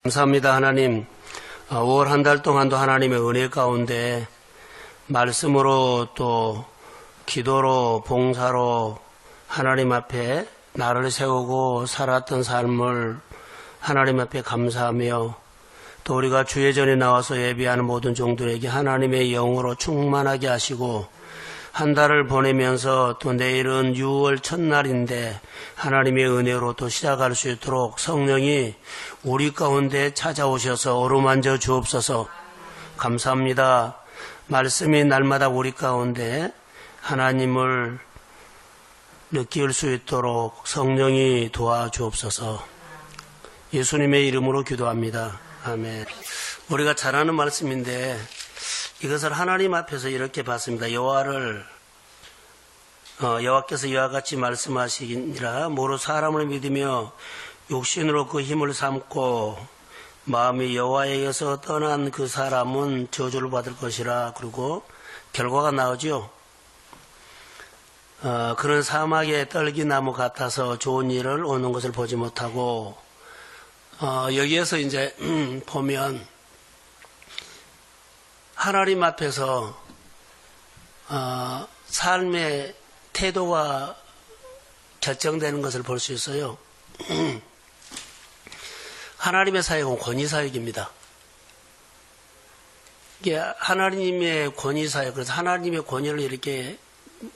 감사합니다. 하나님. 5월 한 달 동안도 하나님의 은혜 가운데 말씀으로 또 기도로 봉사로 하나님 앞에 나를 세우고 살았던 삶을 하나님 앞에 감사하며 또 우리가 주의 전에 나와서 예배하는 모든 종들에게 하나님의 영으로 충만하게 하시고 한 달을 보내면서 또 내일은 6월 첫날인데 하나님의 은혜로 또 시작할 수 있도록 성령이 우리 가운데 찾아오셔서 어루만져 주옵소서. 감사합니다. 말씀이 날마다 우리 가운데 하나님을 느낄 수 있도록 성령이 도와주옵소서. 예수님의 이름으로 기도합니다. 아멘. 우리가 잘 아는 말씀인데 이것을 하나님 앞에서 이렇게 봤습니다. 여호와께서 이와 같이 말씀하시니라. 모로 사람을 믿으며 육신으로 그 힘을 삼고 마음이 여호와에게서 떠난 그 사람은 저주를 받을 것이라. 그리고 결과가 나오죠. 그런 사막의 떨기나무 같아서 좋은 일을 오는 것을 보지 못하고 여기에서 이제 보면 하나님 앞에서 삶의 태도가 결정되는 것을 볼 수 있어요. 하나님의 사역은 권위사역입니다. 이게 하나님의 권위사역, 그래서 하나님의 권위를 이렇게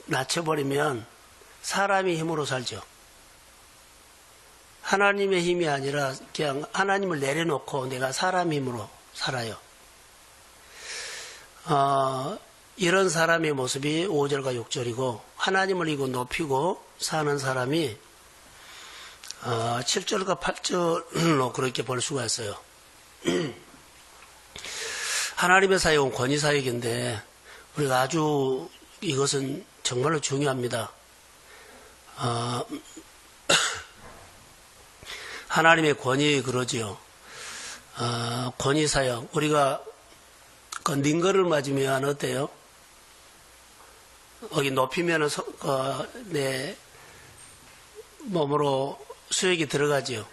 낮춰버리면 사람이 힘으로 살죠. 하나님의 힘이 아니라 그냥 하나님을 내려놓고 내가 사람 힘으로 살아요. 이런 사람의 모습이 5절과 6절이고 하나님을 이고 높이고 사는 사람이 7절과 8절로 그렇게 볼 수가 있어요. 하나님의 사역은 권위사역인데 우리가 아주 이것은 정말로 중요합니다. 하나님의 권위 그러지요. 권위사역 우리가 그 링거를 맞으면 어때요? 여기 높이면은 내 몸으로 수액이 들어가지요.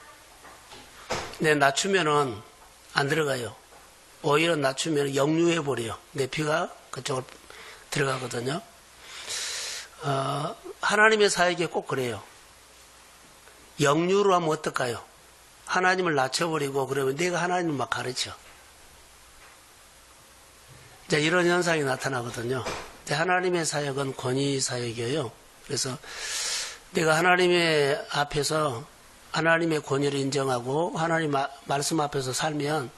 내 낮추면은 안 들어가요. 오히려 낮추면 역류해 버려요. 내 피가 그쪽으로 들어가거든요. 하나님의 사역이 꼭 그래요. 역류로 하면 어떨까요? 하나님을 낮춰버리고 그러면 내가 하나님을 막 가르쳐. 이제 이런 현상이 나타나거든요. 하나님의 사역은 권위 사역이에요. 그래서 내가 하나님의 앞에서 하나님의 권위를 인정하고 하나님 말씀 앞에서 살면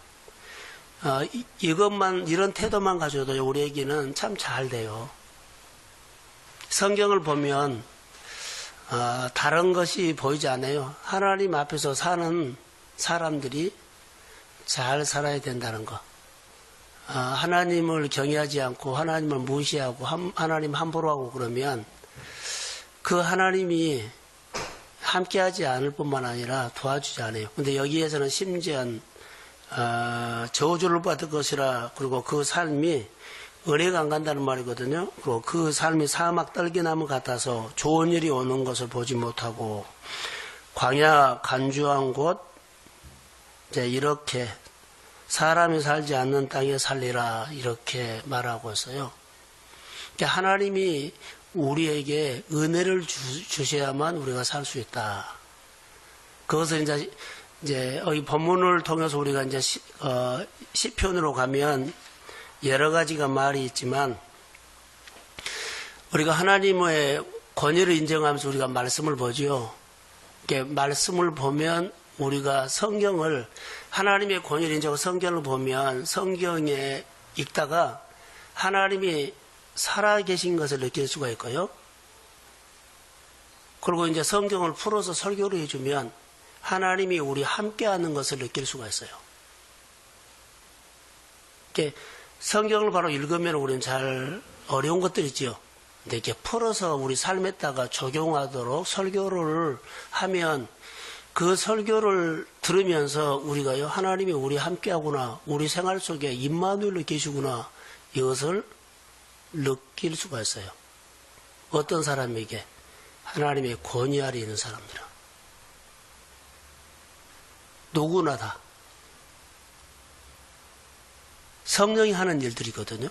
이런 태도만 가져도 우리에게는 참 잘 돼요. 성경을 보면 다른 것이 보이지 않아요. 하나님 앞에서 사는 사람들이 잘 살아야 된다는 것. 하나님을 경외하지 않고 하나님을 무시하고 하나님 함부로 하고 그러면 그 하나님이 함께하지 않을 뿐만 아니라 도와주지 않아요. 근데 여기에서는 심지어 저주를 받을 것이라. 그리고 그 삶이 은혜가 안 간다는 말이거든요. 그리고 그 삶이 사막 떨기나무 같아서 좋은 일이 오는 것을 보지 못하고 광야 간주한 곳 이제 이렇게 사람이 살지 않는 땅에 살리라 이렇게 말하고 있어요. 그러니까 하나님이 우리에게 은혜를 주셔야만 우리가 살 수 있다. 그것을 이제 이 본문을 통해서 우리가 이제 시편으로 가면 여러 가지가 말이 있지만 우리가 하나님의 권위를 인정하면서 우리가 말씀을 보지요. 말씀을 보면 우리가 성경을 하나님의 권위를 인정하고 성경을 보면 성경에 읽다가 하나님이 살아계신 것을 느낄 수가 있고요. 그리고 이제 성경을 풀어서 설교를 해주면 하나님이 우리 함께하는 것을 느낄 수가 있어요. 성경을 바로 읽으면 우리는 잘 어려운 것들이 있죠. 근데 이렇게 풀어서 우리 삶에다가 적용하도록 설교를 하면 그 설교를 들으면서 우리가요, 하나님이 우리 함께하구나, 우리 생활 속에 임마누엘로 계시구나, 이것을 느낄 수가 있어요. 어떤 사람에게? 하나님의 권위 아래 있는 사람들은. 누구나 다. 성령이 하는 일들이거든요.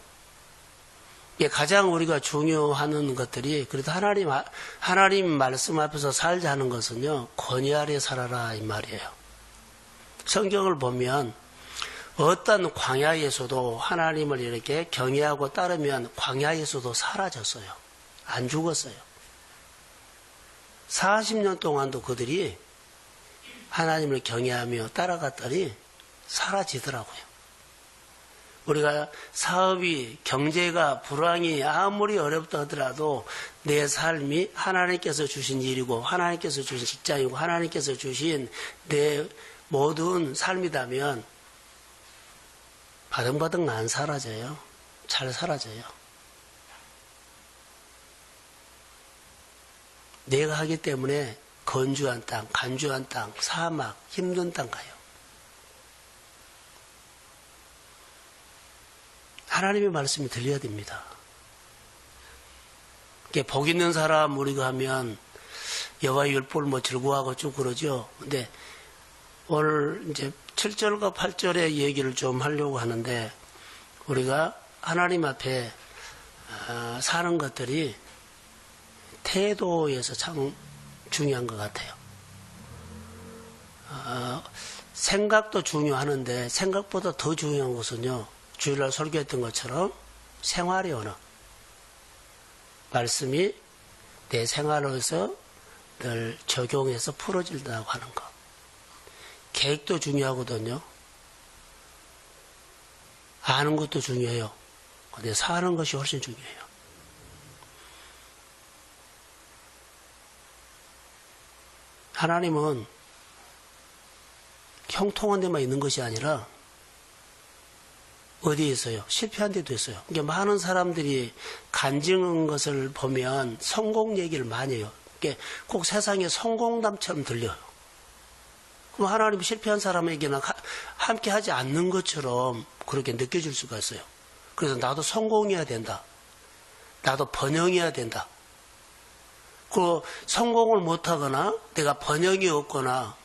이게 가장 우리가 중요한 것들이, 그래도 하나님 말씀 앞에서 살자 하는 것은요, 권위 아래 살아라 이 말이에요. 성경을 보면 어떤 광야에서도 하나님을 이렇게 경외하고 따르면 광야에서도 사라졌어요. 안 죽었어요. 40년 동안도 그들이 하나님을 경외하며 따라갔더니 사라지더라고요. 우리가 사업이, 경제가, 불황이 아무리 어렵다 하더라도 내 삶이 하나님께서 주신 일이고 하나님께서 주신 직장이고 하나님께서 주신 내 모든 삶이라면 바등바등 안 사라져요. 잘 사라져요. 내가 하기 때문에 건조한 땅, 간주한 땅, 사막, 힘든 땅 가요. 하나님의 말씀이 들려야 됩니다. 복 있는 사람 우리가 하면 여호와의 율법을 뭐 즐거워하고 쭉 그러죠. 근데 오늘 이제 7절과 8절의 얘기를 좀 하려고 하는데, 우리가 하나님 앞에 사는 것들이 태도에서 참 중요한 것 같아요. 생각도 중요하는데 생각보다 더 중요한 것은요, 주일날 설교했던 것처럼 생활의 언어. 말씀이 내 생활에서 늘 적용해서 풀어진다고 하는 것. 계획도 중요하거든요. 아는 것도 중요해요. 근데 사는 것이 훨씬 중요해요. 하나님은 형통한 데만 있는 것이 아니라 어디에 있어요? 실패한 데도 있어요. 그러니까 많은 사람들이 간증한 것을 보면 성공 얘기를 많이 해요. 그러니까 꼭 세상의 성공담처럼 들려요. 그럼 하나님이 실패한 사람에게는 함께 하지 않는 것처럼 그렇게 느껴질 수가 있어요. 그래서 나도 성공해야 된다. 나도 번영해야 된다. 그 성공을 못하거나 내가 번영이 없거나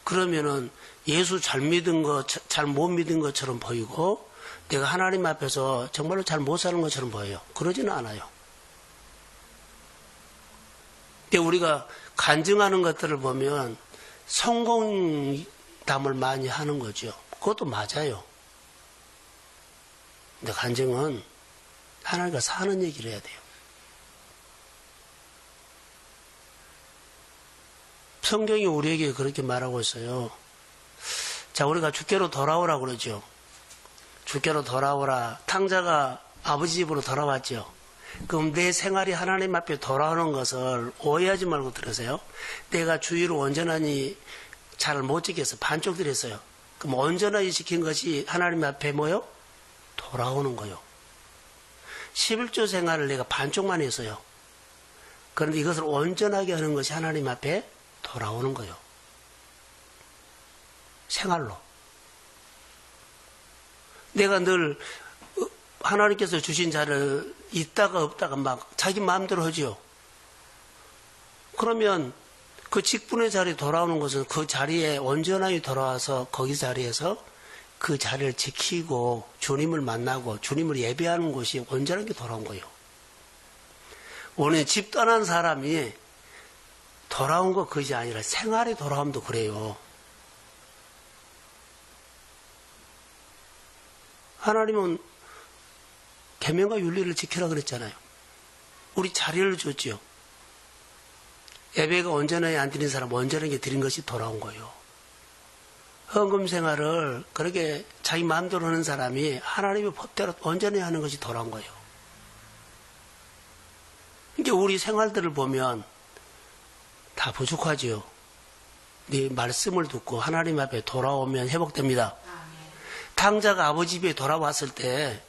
그러면은 예수 잘 믿은 것, 잘 못 믿은 것처럼 보이고 내가 하나님 앞에서 정말로 잘 못 사는 것처럼 보여요. 그러지는 않아요. 근데 우리가 간증하는 것들을 보면 성공담을 많이 하는 거죠. 그것도 맞아요. 근데 간증은 하나님과 사는 얘기를 해야 돼요. 성경이 우리에게 그렇게 말하고 있어요. 자, 우리가 주께로 돌아오라 그러죠. 주께로 돌아오라. 탕자가 아버지 집으로 돌아왔죠. 그럼 내 생활이 하나님 앞에 돌아오는 것을 오해하지 말고 들으세요. 내가 주의를 온전하니 잘 못 지켰어. 반쪽 들였어요. 그럼 온전하게 지킨 것이 하나님 앞에 뭐요? 돌아오는 거요. 11조 생활을 내가 반쪽만 했어요. 그런데 이것을 온전하게 하는 것이 하나님 앞에 돌아오는 거요. 생활로. 내가 늘 하나님께서 주신 자를 있다가 없다가 막 자기 마음대로 하죠. 그러면 그 직분의 자리에 돌아오는 것은 그 자리에 온전하게 돌아와서 거기 자리에서 그 자리를 지키고 주님을 만나고 주님을 예배하는 곳이 온전하게 돌아온 거예요. 오늘 집 떠난 사람이 돌아온 거 그것이 아니라 생활에 돌아옴도 그래요. 하나님은 계명과 윤리를 지키라 그랬잖아요. 우리 자리를 줬지요. 예배가 온전하게 안 드린 사람 온전하게 드린 것이 돌아온 거예요. 헌금 생활을 그렇게 자기 마음대로 하는 사람이 하나님의 법대로 온전히 하는 것이 돌아온 거예요. 그러니까 우리 생활들을 보면 다 부족하지요. 네 말씀을 듣고 하나님 앞에 돌아오면 회복됩니다. 탕자가 아버지 집에 돌아왔을 때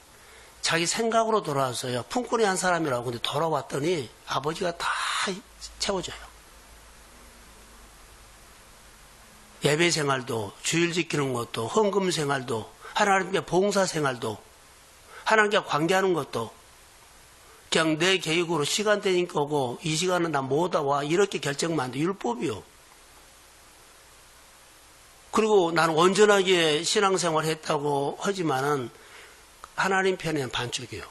자기 생각으로 돌아왔어요. 품꾼이 한 사람이라고. 근데 돌아왔더니 아버지가 다 채워줘요. 예배 생활도, 주일 지키는 것도, 헌금 생활도, 하나님께 봉사 생활도, 하나님께 관계하는 것도, 그냥 내 계획으로 시간 되니까 오고, 이 시간은 나 못 와, 이렇게 결정만 돼. 율법이요. 그리고 나는 온전하게 신앙생활 했다고 하지만은, 하나님 편에는 반쪽이에요.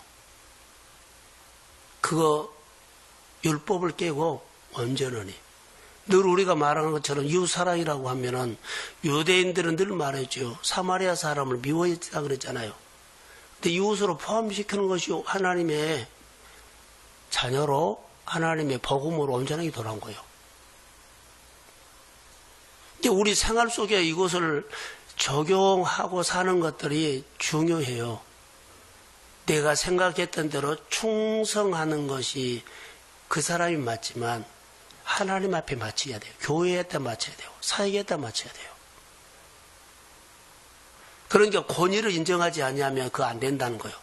그거 율법을 깨고 온전하니. 늘 우리가 말하는 것처럼 이웃사랑이라고 하면은 유대인들은 늘 말했죠. 사마리아 사람을 미워했다 그랬잖아요. 근데 이웃으로 포함시키는 것이 하나님의 자녀로 하나님의 복음으로 온전하게 돌아온 거예요. 우리 생활 속에 이것을 적용하고 사는 것들이 중요해요. 내가 생각했던 대로 충성하는 것이 그 사람이 맞지만 하나님 앞에 맞춰야 돼요. 교회에다 맞춰야 돼요. 사역에다 맞춰야 돼요. 그러니까 권위를 인정하지 않으면 그거 안 된다는 거예요.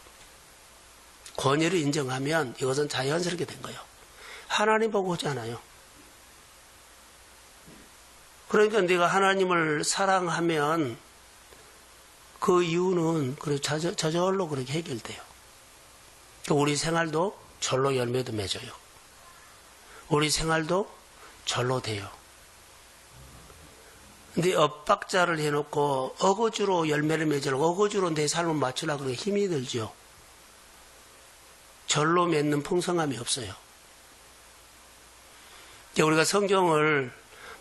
권위를 인정하면 이것은 자연스럽게 된 거예요. 하나님 보고 오지 않아요. 그러니까 내가 하나님을 사랑하면 그 이유는 저절로 그렇게 해결돼요. 우리 생활도 절로 열매도 맺어요. 우리 생활도 절로 돼요. 근데 엇박자를 해놓고 어거지로 열매를 맺으려고 어거지로 내 삶을 맞추려고 그러면 힘이 들죠. 절로 맺는 풍성함이 없어요. 우리가 성경을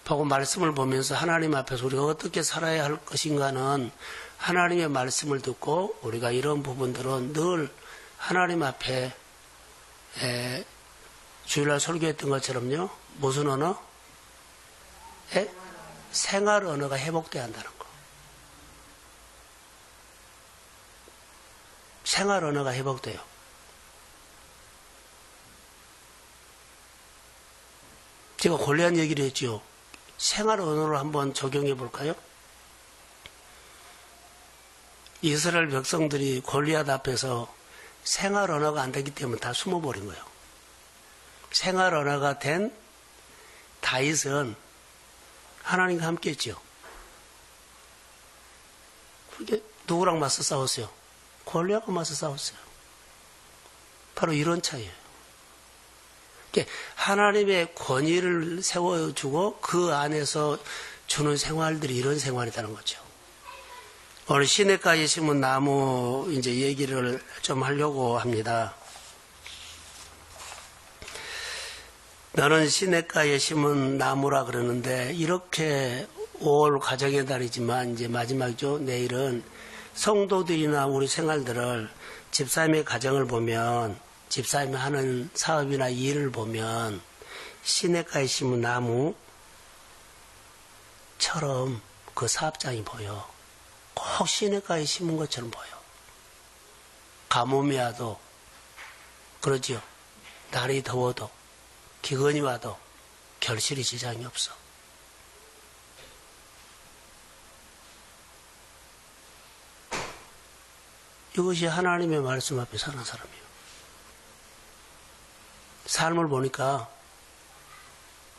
보고 말씀을 보면서 하나님 앞에서 우리가 어떻게 살아야 할 것인가는 하나님의 말씀을 듣고 우리가 이런 부분들은 늘 하나님 앞에 주일날 설교했던 것처럼요. 무슨 언어? 생활 언어가 회복돼야 한다는 거. 생활 언어가 회복돼요. 제가 골리앗 얘기를 했죠. 생활 언어를 한번 적용해 볼까요? 이스라엘 백성들이 골리앗 앞에서 생활 언어가 안 되기 때문에 다 숨어버린 거예요. 생활 언어가 된 다윗은 하나님과 함께 했죠. 그게 누구랑 맞서 싸웠어요? 골리앗과 맞서 싸웠어요. 바로 이런 차이예요. 하나님의 권위를 세워주고 그 안에서 주는 생활들이 이런 생활이라는 거죠. 오늘 시냇가에 심은 나무 이제 얘기를 좀 하려고 합니다. 너는 시냇가에 심은 나무라 그러는데 이렇게 5월 가정의 달이지만 이제 마지막이죠. 내일은 성도들이나 우리 생활들을 집사님의 가정을 보면 집사님이 하는 사업이나 일을 보면 시냇가에 심은 나무처럼 그 사업장이 보여. 꼭 시냇가에 심은 것처럼 보여. 가뭄이 와도 그러지요. 날이 더워도 기근이 와도 결실이 지장이 없어. 이것이 하나님의 말씀 앞에 사는 사람이에요. 삶을 보니까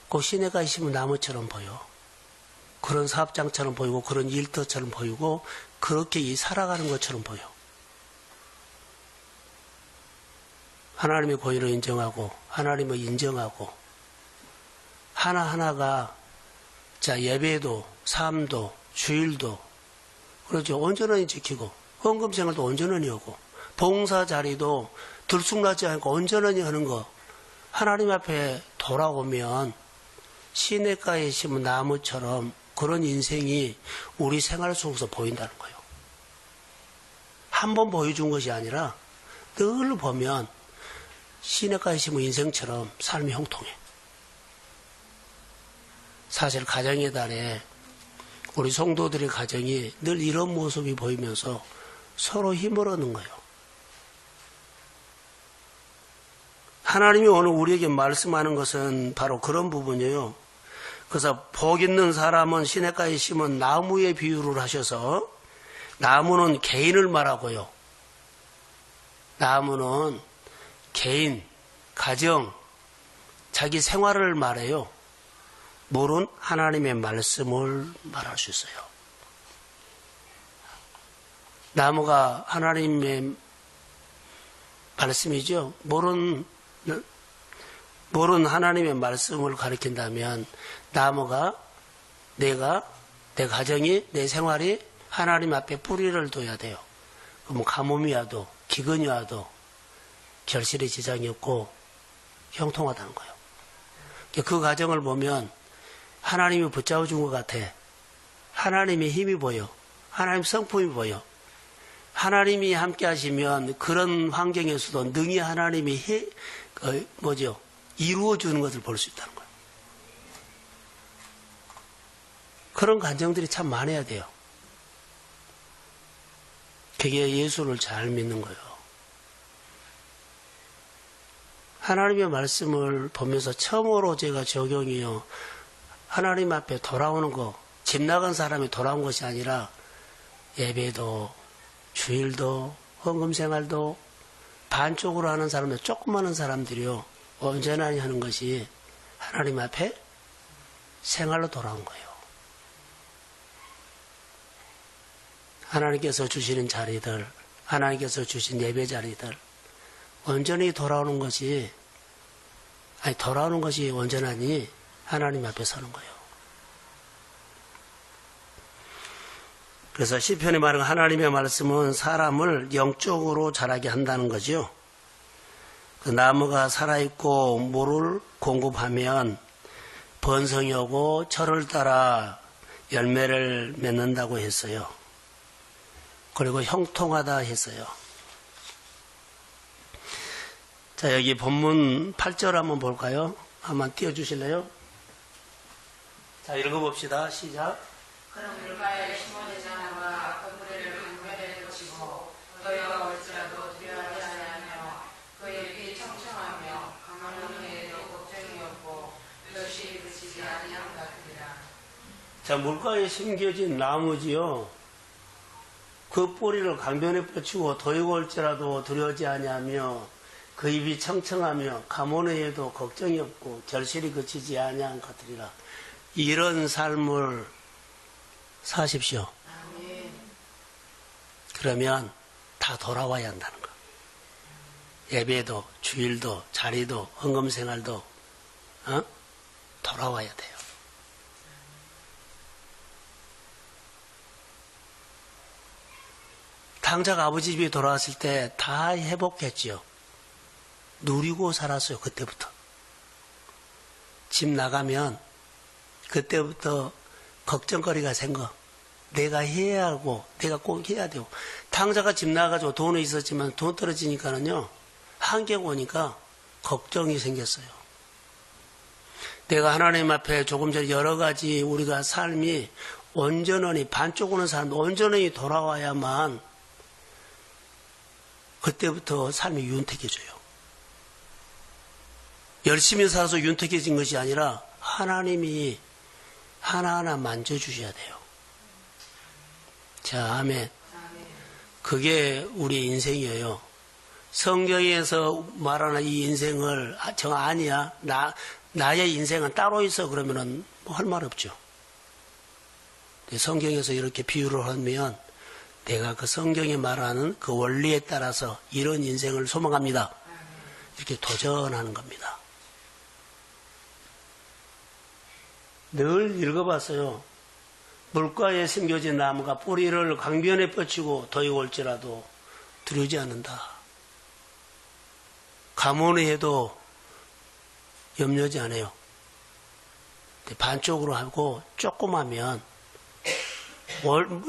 그 시내가에 심은 나무처럼 보여. 그런 사업장처럼 보이고 그런 일터처럼 보이고 그렇게 살아가는 것처럼 보여. 하나님의 권위를 인정하고 하나님을 인정하고 하나하나가 예배도 삶도 주일도 그렇죠. 온전히 지키고 헌금생활도 온전히 하고 봉사 자리도 들쑥나지 않고 온전히 하는 거 하나님 앞에 돌아오면 시냇가에 심은 나무처럼 그런 인생이 우리 생활 속에서 보인다는 거예요. 한 번 보여준 것이 아니라 늘 보면 시냇가에 심은 인생처럼 삶이 형통해. 사실 가정의 달에 우리 성도들의 가정이 늘 이런 모습이 보이면서 서로 힘을 얻는 거예요. 하나님이 오늘 우리에게 말씀하는 것은 바로 그런 부분이에요. 그래서 복 있는 사람은 시냇가에 심은 나무의 비유를 하셔서 나무는 개인을 말하고요. 나무는 개인, 가정, 자기 생활을 말해요. 물은 하나님의 말씀을 말할 수 있어요. 나무가 하나님의 말씀이죠. 물은 하나님의 말씀을 가리킨다면 나무가 내가, 내 가정이, 내 생활이 하나님 앞에 뿌리를 둬야 돼요. 뭐 가뭄이 와도 기근이 와도 결실에 지장이 없고 형통하다는 거예요. 그 과정을 보면 하나님이 붙잡아준 것 같아. 하나님의 힘이 보여. 하나님 성품이 보여. 하나님이 함께 하시면 그런 환경에서도 능히 하나님이 이루어주는 것을 볼 수 있다는 거예요. 그런 감정들이 참 많아야 돼요. 그게 예수를 잘 믿는 거예요. 하나님의 말씀을 보면서 처음으로 제가 적용이요. 하나님 앞에 돌아오는 거, 집 나간 사람이 돌아온 것이 아니라 예배도, 주일도, 헌금생활도 반쪽으로 하는 사람들, 조금 하는 사람들이요. 온전하게 하는 것이 하나님 앞에 생활로 돌아온 거예요. 하나님께서 주시는 자리들, 하나님께서 주신 예배 자리들, 온전히 돌아오는 것이 온전하니 하나님 앞에 서는 거예요. 그래서 시편에 말하는 하나님의 말씀은 사람을 영적으로 자라게 한다는 거죠. 그 나무가 살아있고 물을 공급하면 번성이 오고 철을 따라 열매를 맺는다고 했어요. 그리고 형통하다 했어요. 자, 여기 본문 8절 한번 볼까요? 한번 띄워주실래요? 자, 읽어봅시다. 시작. 그는 물가에 심어진 자나무가 그 뿌리를 강변에 꽂히고 너희가 올지라도 두려워하지 아니하며 그 잎이 청청하며 강하는 해에도 걱정이 없고 볕이 그치지 아니함 같으리라. 자, 물가에 심겨진 나무지요. 그 뿌리를 강변에 뻗치고 더위가 올지라도 두려워하지 아니하며 그 잎이 청청하며 가뭄의 해에도 걱정이 없고 결실이 그치지 아니함 같으리라. 이런 삶을 사십시오. 그러면 다 돌아와야 한다는 거. 예배도, 주일도, 자리도, 헌금생활도 돌아와야 돼요. 당자가 아버지 집에 돌아왔을 때 다 회복했지요. 누리고 살았어요. 그때부터. 집 나가면 그때부터 걱정거리가 생겨. 내가 해야 하고 내가 꼭 해야 되고. 당자가 집 나가가지고 돈은 있었지만 돈 떨어지니까는요. 한계가 오니까 걱정이 생겼어요. 내가 하나님 앞에 조금 전에 여러 가지 우리가 삶이 온전히 반쪽 오는 사람도 온전히 돌아와야만 그때부터 삶이 윤택해져요. 열심히 살아서 윤택해진 것이 아니라 하나님이 하나하나 만져주셔야 돼요. 자, 아멘. 그게 우리 인생이에요. 성경에서 말하는 이 인생을 아니야. 나의 인생은 따로 있어. 그러면은 뭐 할 말 없죠. 성경에서 이렇게 비유를 하면 내가 그 성경에 말하는 그 원리에 따라서 이런 인생을 소망합니다. 이렇게 도전하는 겁니다. 늘 읽어봤어요. 물가에 심겨진 나무가 뿌리를 강변에 뻗치고 더위가 올지라도 두려우지 않는다. 가뭄이 해도 염려하지 않아요. 반쪽으로 하고 조금 하면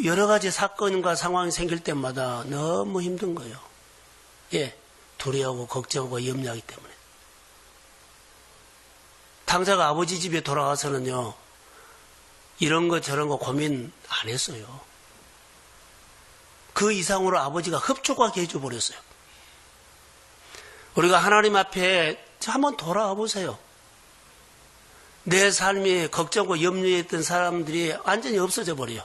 여러 가지 사건과 상황이 생길 때마다 너무 힘든 거예요. 예, 두려워하고 걱정하고 염려하기 때문에. 당자가 아버지 집에 돌아가서는요. 이런 거 저런 거 고민 안 했어요. 그 이상으로 아버지가 흡족하게 해줘 버렸어요. 우리가 하나님 앞에 한번 돌아와 보세요. 내 삶이 걱정과 염려했던 사람들이 완전히 없어져 버려요.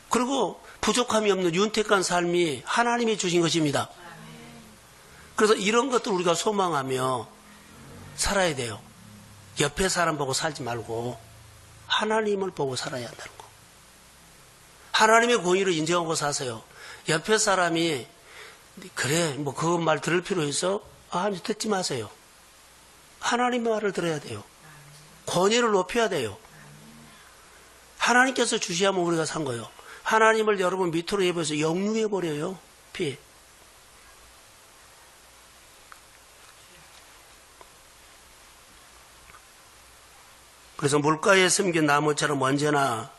그리고 부족함이 없는 윤택한 삶이 하나님이 주신 것입니다. 그래서 이런 것들 우리가 소망하며 살아야 돼요. 옆에 사람 보고 살지 말고 하나님을 보고 살아야 한다는 거. 하나님의 공의를 인정하고 사세요. 옆에 사람이 그래 뭐 그 말 들을 필요 있어? 듣지 마세요. 하나님의 말을 들어야 돼요. 권위를 높여야 돼요. 하나님께서 주시하면 우리가 산 거예요. 하나님을 여러분 밑으로 해버려서 역류해버려요. 피. 그래서 물가에 숨긴 나무처럼 언제나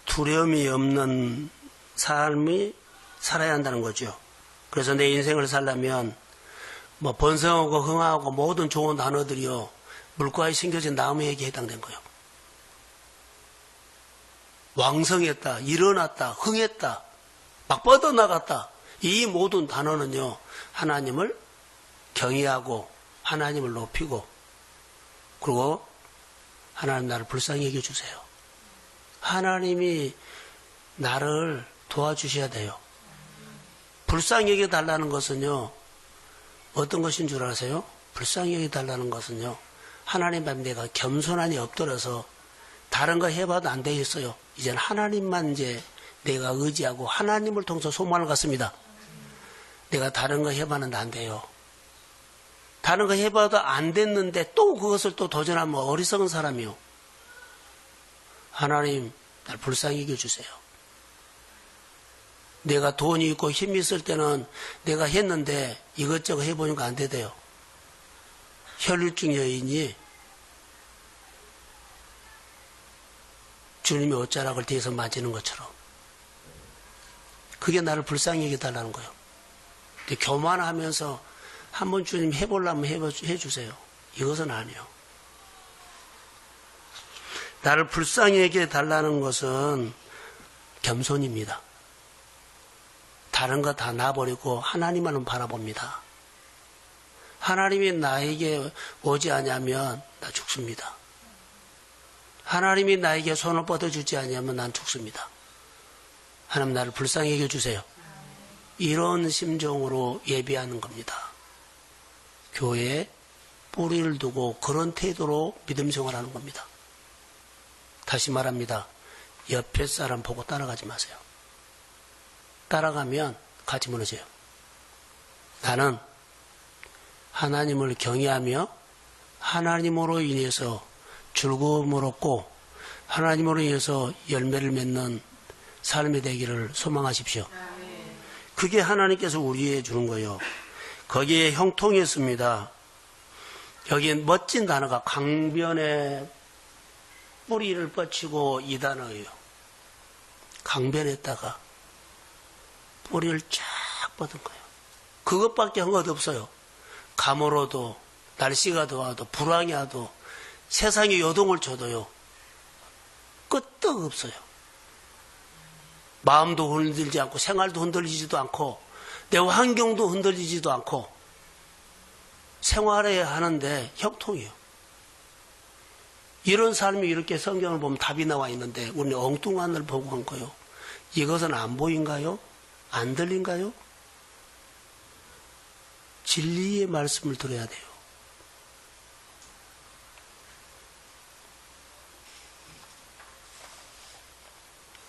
두려움이 없는 삶이 살아야 한다는 거죠. 그래서 내 인생을 살려면 뭐 번성하고 흥하고 모든 좋은 단어들이요, 물가에 심겨진 나무에게 해당된 거예요. 왕성했다, 일어났다, 흥했다, 막 뻗어나갔다. 이 모든 단어는요, 하나님을 경외하고 하나님을 높이고, 그리고 하나님 나를 불쌍히 여겨주세요. 하나님이 나를 도와주셔야 돼요. 불쌍히 여겨달라는 것은요, 어떤 것인 줄 아세요? 불쌍히 여겨달라는 것은요, 하나님 앞에 내가 겸손하니 엎드려서 다른 거 해봐도 안 되겠어요. 이제는 하나님만 이제 내가 의지하고 하나님을 통해서 소망을 갖습니다. 내가 다른 거 해봤는데 안 돼요. 다른 거 해봐도 안 됐는데 또 그것을 또 도전하면 어리석은 사람이요. 하나님, 날 불쌍히 여겨주세요. 내가 돈이 있고 힘이 있을 때는 내가 했는데 이것저것 해보니까 안 되대요. 혈류증 여인이 주님의 옷자락을 뒤에서 맞이는 것처럼, 그게 나를 불쌍히 여겨달라는 거예요. 근데 교만하면서 한번 주님 해보려면 해주세요. 이것은 아니에요. 나를 불쌍히 여겨달라는 것은 겸손입니다. 다른 거 다 놔버리고 하나님만은 바라봅니다. 하나님이 나에게 오지 않으면 나 죽습니다. 하나님이 나에게 손을 뻗어주지 않으면 난 죽습니다. 하나님 나를 불쌍히 여겨주세요. 이런 심정으로 예배하는 겁니다. 교회에 뿌리를 두고 그런 태도로 믿음 생활하는 겁니다. 다시 말합니다. 옆에 사람 보고 따라가지 마세요. 따라가면 같이 무너져요. 나는 하나님을 경외하며 하나님으로 인해서 즐거움을 얻고 하나님으로 인해서 열매를 맺는 삶이 되기를 소망하십시오. 그게 하나님께서 우리에게 주는 거예요. 거기에 형통이 있습니다. 여기에 멋진 단어가 강변에 뿌리를 뻗치고 이 단어예요. 강변에다가 뿌리를 쫙 뻗은 거예요. 그것밖에 한 것 없어요. 가물어도 날씨가 더워도 불황이 와도 세상에 요동을 쳐도요, 끄떡 없어요. 마음도 흔들리지 않고 생활도 흔들리지도 않고 내 환경도 흔들리지도 않고 생활해야 하는데 형통이에요. 이런 삶이 이렇게 성경을 보면 답이 나와 있는데 우리는 엉뚱한 걸 보고 한 거예요. 이것은 안 보인가요? 안 들린가요? 진리의 말씀을 들어야 돼요.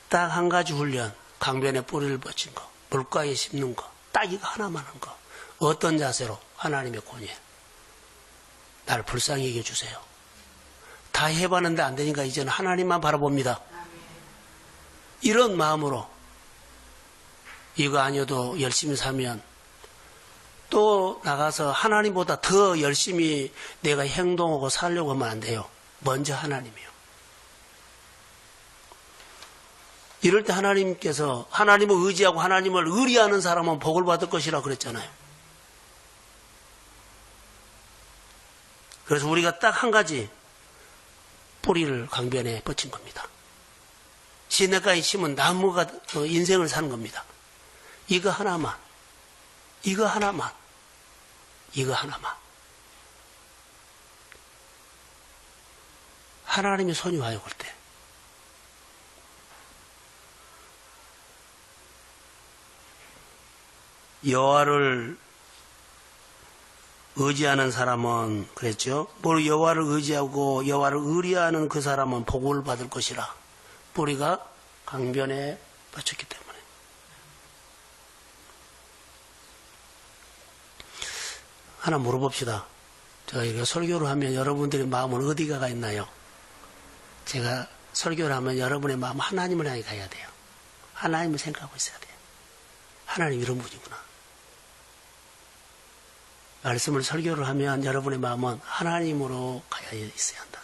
딱 한 가지 훈련, 강변에 뿌리를 뻗친 거, 물가에 심는 거, 딱 이거 하나만 한 거. 어떤 자세로? 하나님의 권위에 나를 불쌍히 여겨주세요. 다 해봤는데 안 되니까 이제는 하나님만 바라봅니다. 이런 마음으로 이거 아니어도 열심히 살면 또 나가서 하나님보다 더 열심히 내가 행동하고 살려고 하면 안 돼요. 먼저 하나님이요. 이럴 때 하나님께서 하나님을 의지하고 하나님을 의리하는 사람은 복을 받을 것이라 그랬잖아요. 그래서 우리가 딱 한 가지 뿌리를 강변에 뻗친 겁니다. 시냇가에 심은 나무가 인생을 사는 겁니다. 이거 하나만, 이거 하나만, 이거 하나만. 하나님의 손이 와요, 그때. 여호와를 의지하는 사람은 그랬죠. 뭘 여호와를 의지하고 여호와를 의리하는 그 사람은 복을 받을 것이라. 뿌리가 강변에 뻗쳤기 때문에. 하나 물어봅시다. 제가 이렇게 설교를 하면 여러분들의 마음은 어디가 가 있나요? 제가 설교를 하면 여러분의 마음 하나님을 향해 가야 돼요. 하나님을 생각하고 있어야 돼요. 하나님 이런 분이구나. 말씀을 설교를 하면 여러분의 마음은 하나님으로 가야 있어야 한다.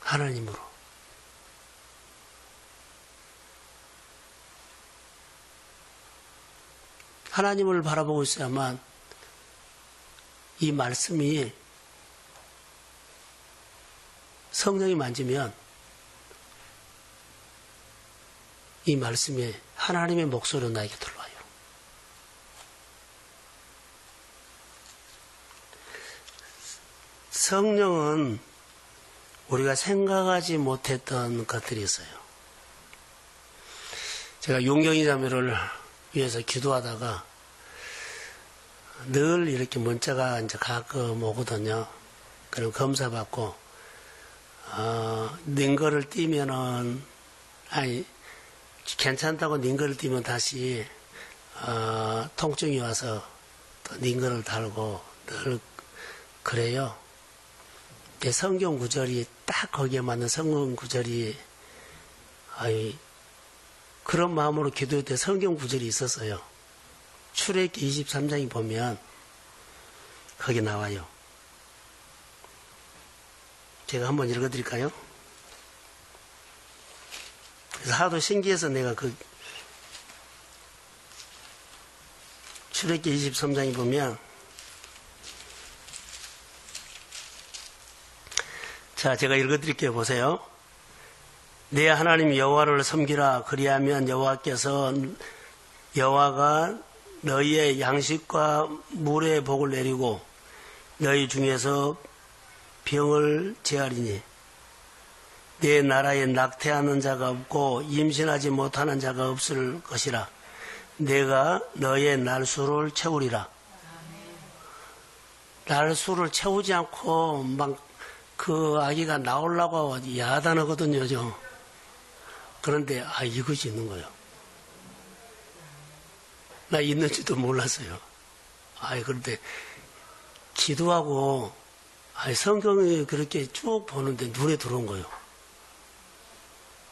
하나님으로. 하나님을 바라보고 있어야만 이 말씀이 성령이 만지면 이 말씀이 하나님의 목소리로 나에게 들어와요. 성령은 우리가 생각하지 못했던 것들이 있어요. 제가 용경이 자매를 위해서 기도하다가 늘 이렇게 문자가 이제 가끔 오거든요. 그럼 검사받고, 링거를 띄면은, 괜찮다고 링거를 띄면 다시, 통증이 와서 또 링거를 달고 늘 그래요. 성경 구절이 딱 거기에 맞는 성경 구절이, 그런 마음으로 기도할 때 성경 구절이 있었어요. 출애굽기 23장에 보면 거기 나와요. 제가 한번 읽어드릴까요? 그래서 하도 신기해서 내가 출애굽기 23장에 보면 자, 제가 읽어드릴게요. 보세요. 내 하나님 여호와를 섬기라. 그리하면 여호와가 너희의 양식과 물의 복을 내리고 너희 중에서 병을 제하리니 내 나라에 낙태하는 자가 없고 임신하지 못하는 자가 없을 것이라. 내가 너의 날수를 채우리라. 날수를 채우지 않고 막 그 아기가 나오려고 야단하거든요. 그런데 이것이 있는 거예요. 나 있는지도 몰랐어요. 그런데 기도하고 성경이 그렇게 쭉 보는데 눈에 들어온 거예요.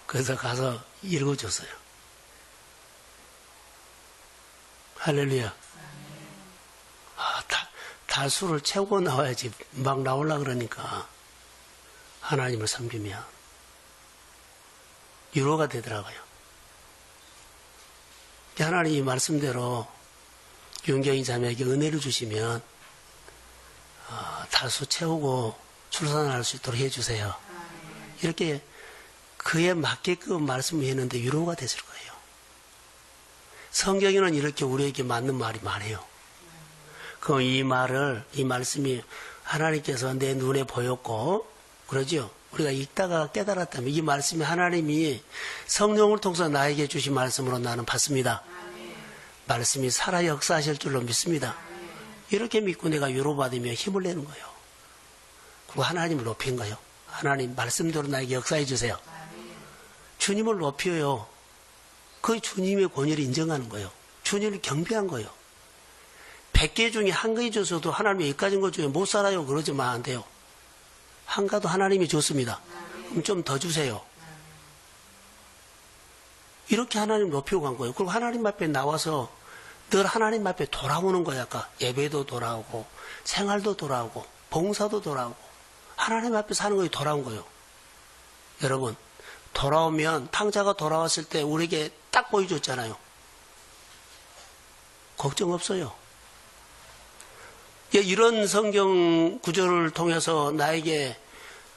그래서 가서 읽어줬어요. 할렐루야. 달수를 채우고 나와야지 막 나오려고 그러니까 하나님을 섬기면 위로가 되더라고요. 하나님 이 말씀대로 윤경이 자매에게 은혜를 주시면 달수 채우고 출산할 수 있도록 해주세요. 이렇게 그에 맞게끔 말씀을 했는데 위로가 됐을 거예요. 성경에는 이렇게 우리에게 맞는 말이 많아요. 그럼 이 말씀이 하나님께서 내 눈에 보였고 그러죠. 우리가 읽다가 깨달았다면 이 말씀이 하나님이 성령을 통해서 나에게 주신 말씀으로 나는 받습니다. 말씀이 살아 역사하실 줄로 믿습니다. 이렇게 믿고 내가 위로받으며 힘을 내는 거예요. 그리고 하나님을 높인 거예요. 하나님 말씀대로 나에게 역사해 주세요. 주님을 높여요. 그 주님의 권위를 인정하는 거예요. 주님을 경배한 거예요. 100개 중에 한 개 줘서도 하나님이 여기까지인 것 중에 못 살아요. 그러지만 안 돼요. 한 가도 하나님이 줬습니다. 그럼 좀 더 주세요. 이렇게 하나님 높이고 간 거예요. 그리고 하나님 앞에 나와서 늘 하나님 앞에 돌아오는 거야. 아까 예배도 돌아오고 생활도 돌아오고 봉사도 돌아오고 하나님 앞에 사는 거에 돌아온 거예요. 여러분 돌아오면 탕자가 돌아왔을 때 우리에게 딱 보여줬잖아요. 걱정 없어요. 이런 성경 구절을 통해서 나에게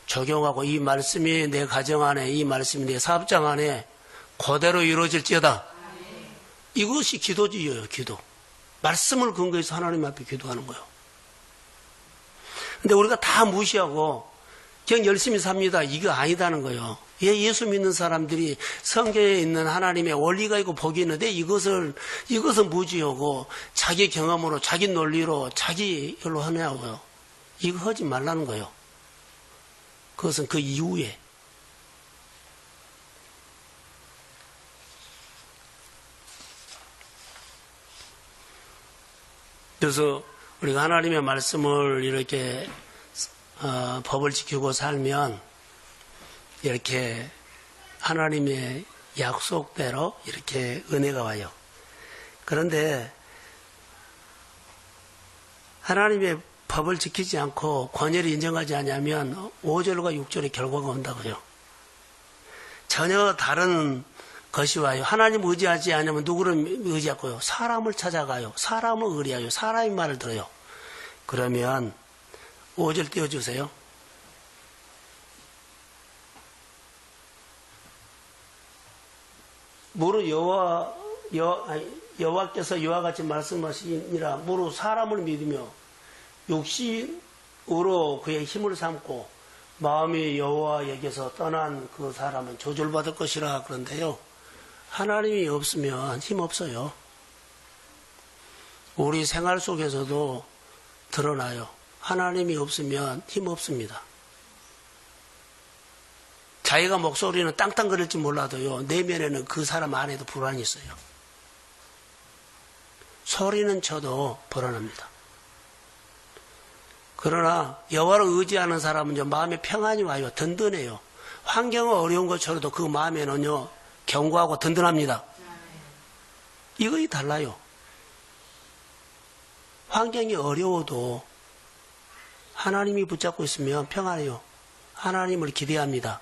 적용하고 이 말씀이 내 가정 안에 이 말씀이 내 사업장 안에 그대로 이루어질지어다. 이것이 기도지요. 기도. 말씀을 근거해서 하나님 앞에 기도하는 거예요. 근데 우리가 다 무시하고 그냥 열심히 삽니다. 이거 아니다는 거예요. 예수 믿는 사람들이 성경에 있는 하나님의 원리가 있고 복이 있는데 이것은 무지하고 자기 경험으로 자기 논리로 자기 일로 하냐고요. 이거 하지 말라는 거예요. 그것은 그 이후에 그래서 우리가 하나님의 말씀을 이렇게 법을 지키고 살면 이렇게 하나님의 약속대로 이렇게 은혜가 와요. 그런데 하나님의 법을 지키지 않고 권위를 인정하지 않으면 5절과 6절의 결과가 온다고요. 전혀 다른 것이 와요. 하나님 의지하지 않으면 누구를 의지하고요? 사람을 찾아가요. 사람을 의뢰하요. 사람의 말을 들어요. 그러면 5절 띄워주세요. 무릇 여호와께서 이와 같이 말씀하시니라. 무릇 사람을 믿으며 육신으로 그의 힘을 삼고 마음이 여호와에게서 떠난 그 사람은 저주받을 것이라. 그런데요, 하나님이 없으면 힘 없어요. 우리 생활 속에서도 드러나요. 하나님이 없으면 힘 없습니다. 자기가 목소리는 땅땅거릴지 몰라도요, 내면에는 그 사람 안에도 불안이 있어요. 소리는 쳐도 불안합니다. 그러나 여호와를 의지하는 사람은요, 마음에 평안이 와요. 든든해요. 환경은 어려운 것처럼도 그 마음에는요, 견고하고 든든합니다. 이거이 달라요. 환경이 어려워도 하나님이 붙잡고 있으면 평안해요. 하나님을 기대합니다.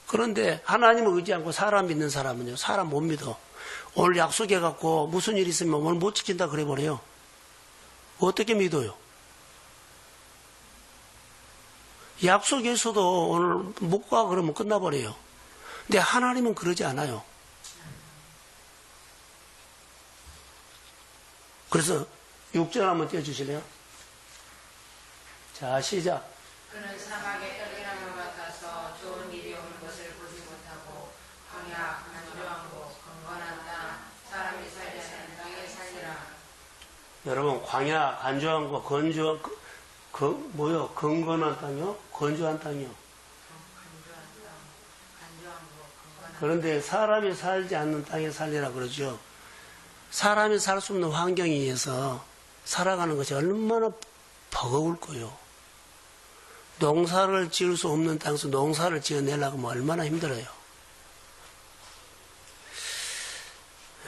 그런데 하나님을 의지 않고 사람 믿는 사람은요, 사람 못 믿어. 오늘 약속해갖고 무슨 일 있으면 오늘 못 지킨다 그래버려요. 어떻게 믿어요? 약속에서도 오늘 못 가 그러면 끝나버려요. 근데 하나님은 그러지 않아요. 그래서 6절 한번 띄워주실래요? 자, 시작. 그는 사막의 떨기나무 같아서 좋은 일이 오는 것을 보지 못하고 광야, 간조한 곳, 건건한 땅, 사람이 살지 않는 땅에 살리라. 여러분, 광야, 간조한 곳, 건조한, 건건한 땅이요? 건조한 땅이요? 그런데 사람이 살지 않는 땅에 살리라 그러죠. 사람이 살 수 없는 환경에 의해서 살아가는 것이 얼마나 버거울 거요. 농사를 지을 수 없는 땅에서 농사를 지어내려고 하면 얼마나 힘들어요.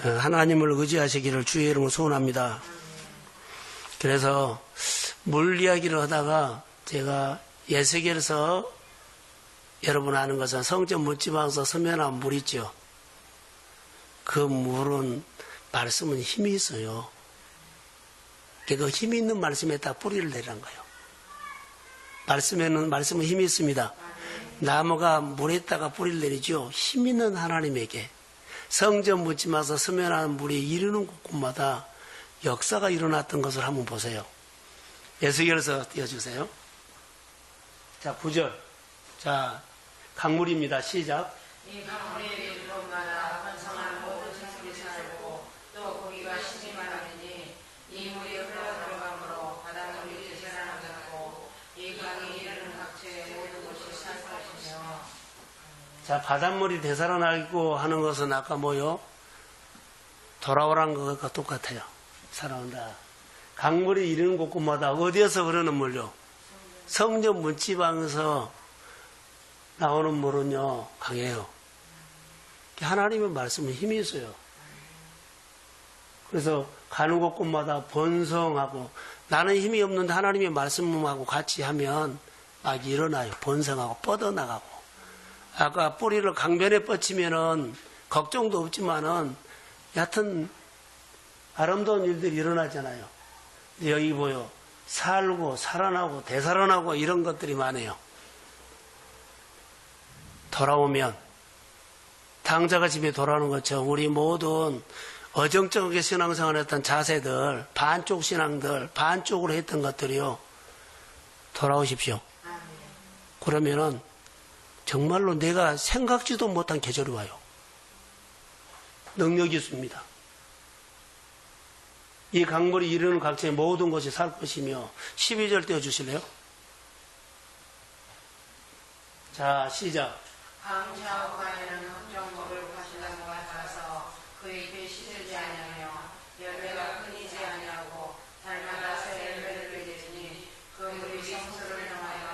하나님을 의지하시기를 주의 이름으로 소원합니다. 그래서 물 이야기를 하다가 제가 예수께서 여러분 아는 것은 성전 물지방에서 서면한 물 있죠. 그 물은 말씀은 힘이 있어요. 그 힘이 있는 말씀에 다 뿌리를 내리는 거예요. 말씀은 힘이 있습니다. 나무가 물에다가 뿌리를 내리죠. 힘 있는 하나님에게 성전 묻지마서 서면한 물이 이르는 곳마다 역사가 일어났던 것을 한번 보세요. 예수께서 띄워주세요. 자, 9절. 자, 강물입니다. 시작. 이 강물이 이르는 곳마다 번성한 모든 생물이 살고 또 고기가 심이 많으니 이 물이 흘러 들어가므로 바닷물이 되살아나고 이 강이 이르는 각지의 모든 곳이 살 것이며. 자, 바닷물이 되살아나고 하는 것은 아까 뭐요? 돌아오란 것과 똑같아요. 살아온다. 강물이 이르는 곳곳마다 어디에서 흐르는 물요? 성전 문지방에서 나오는 물은요, 강해요. 하나님의 말씀은 힘이 있어요. 그래서 가는 곳곳마다 번성하고, 나는 힘이 없는데 하나님의 말씀하고 같이 하면 막 일어나요. 번성하고 뻗어나가고. 아까 뿌리를 강변에 뻗치면은 걱정도 없지만은 얕은 아름다운 일들이 일어나잖아요. 근데 여기 보여. 살고 살아나고 되살아나고 이런 것들이 많아요. 돌아오면 당자가 집에 돌아오는 것처럼 우리 모든 어정쩡하게 신앙생활을 했던 자세들, 반쪽 신앙들, 반쪽으로 했던 것들이요, 돌아오십시오. 그러면은 정말로 내가 생각지도 못한 계절이 와요. 능력이 있습니다. 이 강물이 이르는 각지의 모든 것이 살 것이며. 12절 띄워주실래요? 자, 시작. 강 좌우가에는 흑정물을 가시나무 같아서 그 잎이 시들지 아니하며 열매가 끊이지 아니하고 달마다 새 열매를 맺으니 그 물이 성소를 향하여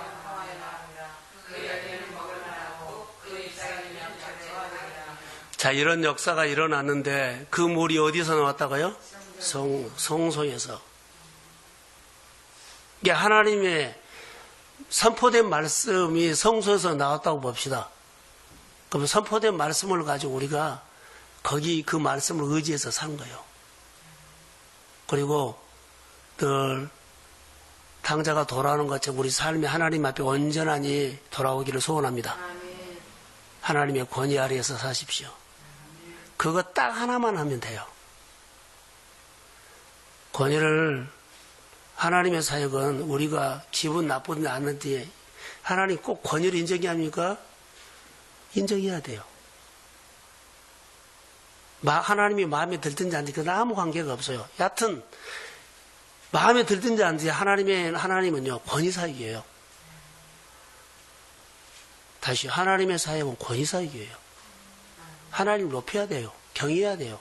나옵니다. 그 열매는 먹을 만하고 자, 이런 역사가 일어났는데 그 물이 어디서 나왔다고요? 성소에서. 이게 하나님의 선포된 말씀이 성소에서 나왔다고 봅시다. 그럼 선포된 말씀을 가지고 우리가 거기 그 말씀을 의지해서 산 거예요. 그리고 늘 당자가 돌아오는 것처럼 우리 삶이 하나님 앞에 온전하니 돌아오기를 소원합니다. 하나님의 권위 아래에서 사십시오. 그거 딱 하나만 하면 돼요. 권위를, 하나님의 사역은 우리가 기분 나쁘지 않는데 하나님 꼭 권위를 인정해야 합니까? 인정해야 돼요. 하나님이 마음에 들든지 안 들든지 아무 관계가 없어요. 여하튼 마음에 들든지 안 들든지 하나님은요 권위사역이에요. 다시 하나님의 사역은 권위사역이에요. 하나님 높여야 돼요. 경외해야 돼요.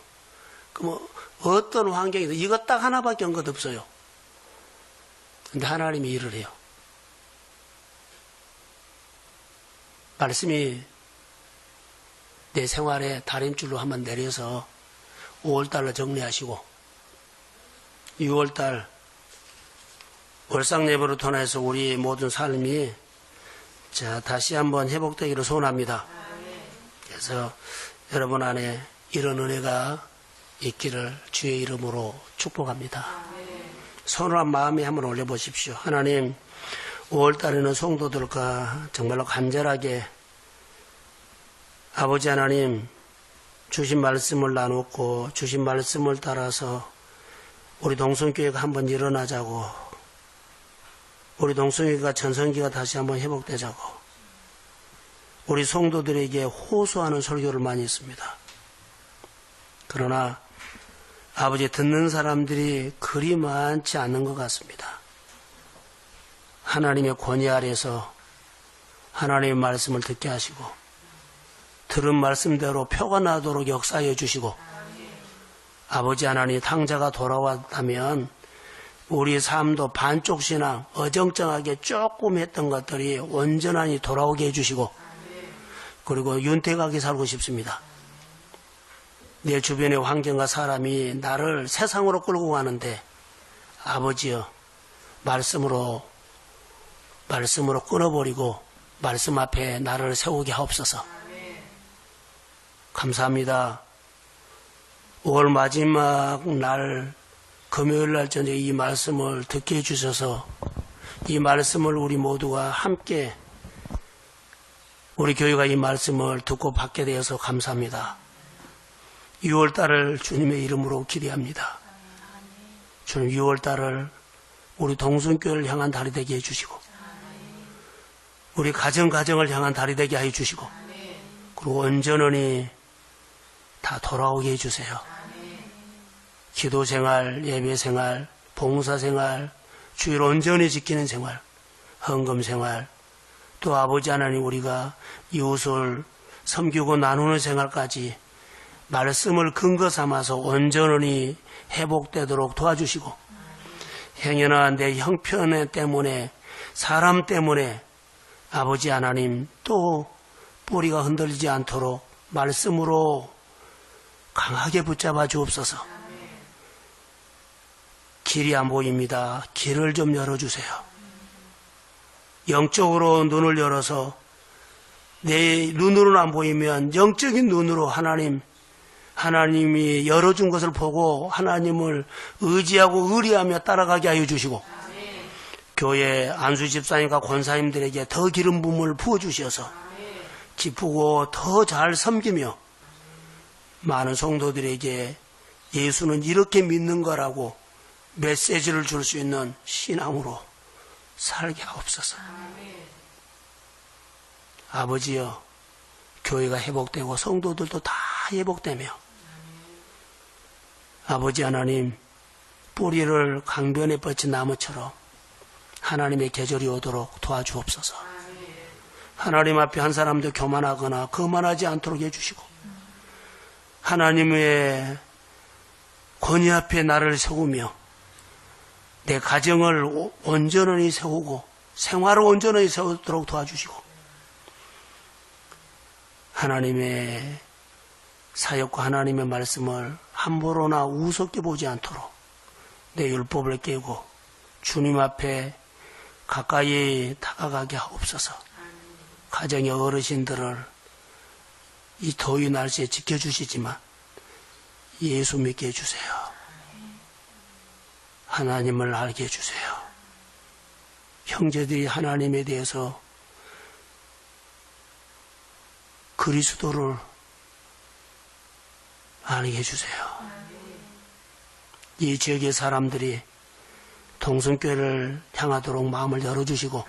그럼 어떤 환경이든 이거 딱 하나밖에 한 것 없어요. 근데 하나님이 일을 해요. 말씀이 내 생활에 다림줄로 한번 내려서 5월달로 정리하시고 6월달 월상예배로 통해서 우리 모든 삶이 다시 한번 회복되기를 소원합니다. 그래서 여러분 안에 이런 은혜가 있기를 주의 이름으로 축복합니다. 손을 한 마음에 한번 올려보십시오. 하나님, 5월달에는 성도들과 정말로 간절하게 아버지 하나님 주신 말씀을 나눴고 주신 말씀을 따라서 우리 동성교회가 한번 일어나자고, 우리 동성교회가 전성기가 다시 한번 회복되자고, 우리 성도들에게 호소하는 설교를 많이 했습니다. 그러나 아버지 듣는 사람들이 그리 많지 않는 것 같습니다. 하나님의 권위 아래서 하나님의 말씀을 듣게 하시고 들은 말씀대로 표가 나도록 역사해 주시고, 아버지 하나님 당자가 돌아왔다면 우리 삶도 반쪽 신앙 어정쩡하게 조금 했던 것들이 온전하니 돌아오게 해주시고, 그리고 윤택하게 살고 싶습니다. 내 주변의 환경과 사람이 나를 세상으로 끌고 가는데 아버지여 말씀으로 끊어버리고 말씀 앞에 나를 세우게 하옵소서. 감사합니다. 5월 마지막 날 금요일 날 저녁에 이 말씀을 듣게 해주셔서 이 말씀을 우리 모두가 함께 우리 교회가 이 말씀을 듣고 받게 되어서 감사합니다. 6월달을 주님의 이름으로 기대합니다. 주님 6월달을 우리 동순교회를 향한 달이 되게 해주시고 우리 가정을 향한 달이 되게 해주시고 그리고 온전히 다 돌아오게 해주세요. 기도생활, 예배생활, 봉사생활, 주일 온전히 지키는 생활, 헌금생활, 또 아버지 하나님 우리가 이웃을 섬기고 나누는 생활까지 말씀을 근거 삼아서 온전히 회복되도록 도와주시고, 행여나 내 형편 때문에 사람 때문에 아버지 하나님 또 뿌리가 흔들리지 않도록 말씀으로 강하게 붙잡아 주옵소서. 길이 안 보입니다. 길을 좀 열어주세요. 영적으로 눈을 열어서 내 눈으로는 안 보이면 영적인 눈으로 하나님이 열어준 것을 보고 하나님을 의지하고 의리하며 따라가게 하여 주시고, 교회 안수 집사님과 권사님들에게 더 기름 부음을 부어주셔서 기쁘고 더 잘 섬기며 많은 성도들에게 예수는 이렇게 믿는 거라고 메시지를 줄 수 있는 신앙으로 살게 하옵소서. 아버지여, 교회가 회복되고 성도들도 다 회복되며 아버지 하나님 뿌리를 강변에 뻗친 나무처럼 하나님의 계절이 오도록 도와주옵소서. 하나님 앞에 한 사람도 교만하거나 거만하지 않도록 해주시고 하나님의 권위 앞에 나를 세우며 내 가정을 온전히 세우고 생활을 온전히 세우도록 도와주시고 하나님의 사역과 하나님의 말씀을 함부로나 우습게 보지 않도록 내 율법을 깨고 주님 앞에 가까이 다가가게 하옵소서. 가정의 어르신들을 이 더위 날씨에 지켜주시지만 예수 믿게 해주세요. 하나님을 알게 해주세요. 형제들이 하나님에 대해서 그리스도를 알게 해주세요. 이 지역의 사람들이 동성교회를 향하도록 마음을 열어주시고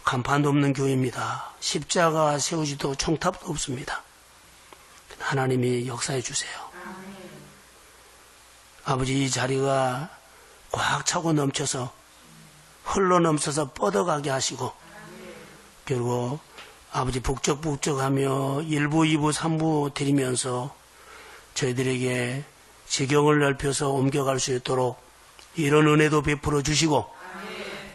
간판도 없는 교회입니다. 십자가 세우지도 총탑도 없습니다. 하나님이 역사해 주세요. 아버지, 이 자리가 꽉 차고 넘쳐서 흘러넘쳐서 뻗어가게 하시고 그리고 아버지 북적북적하며 1부, 2부, 3부 드리면서 저희들에게 지경을 넓혀서 옮겨갈 수 있도록 이런 은혜도 베풀어 주시고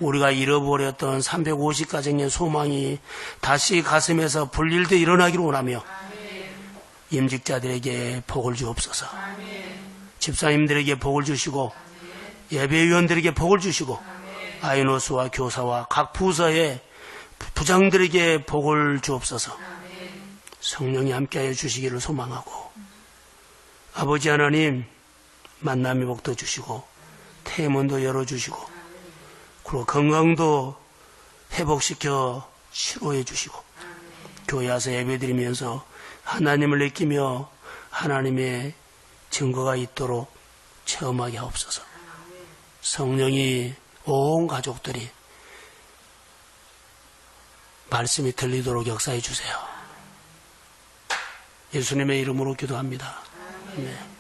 우리가 잃어버렸던 350가정의 소망이 다시 가슴에서 불릴듯 일어나기를 원하며 임직자들에게 복을 주옵소서. 집사님들에게 복을 주시고 예배위원들에게 복을 주시고 아이노스와 교사와 각 부서의 부장들에게 복을 주옵소서. 성령이 함께하여 주시기를 소망하고 아버지 하나님 만남의 복도 주시고 태문도 열어주시고 그리고 건강도 회복시켜 치료해 주시고 교회 와서 예배드리면서 하나님을 느끼며 하나님의 증거가 있도록 체험하게 하옵소서. 성령이 온 가족들이 말씀이 들리도록 역사해 주세요. 예수님의 이름으로 기도합니다. 아멘.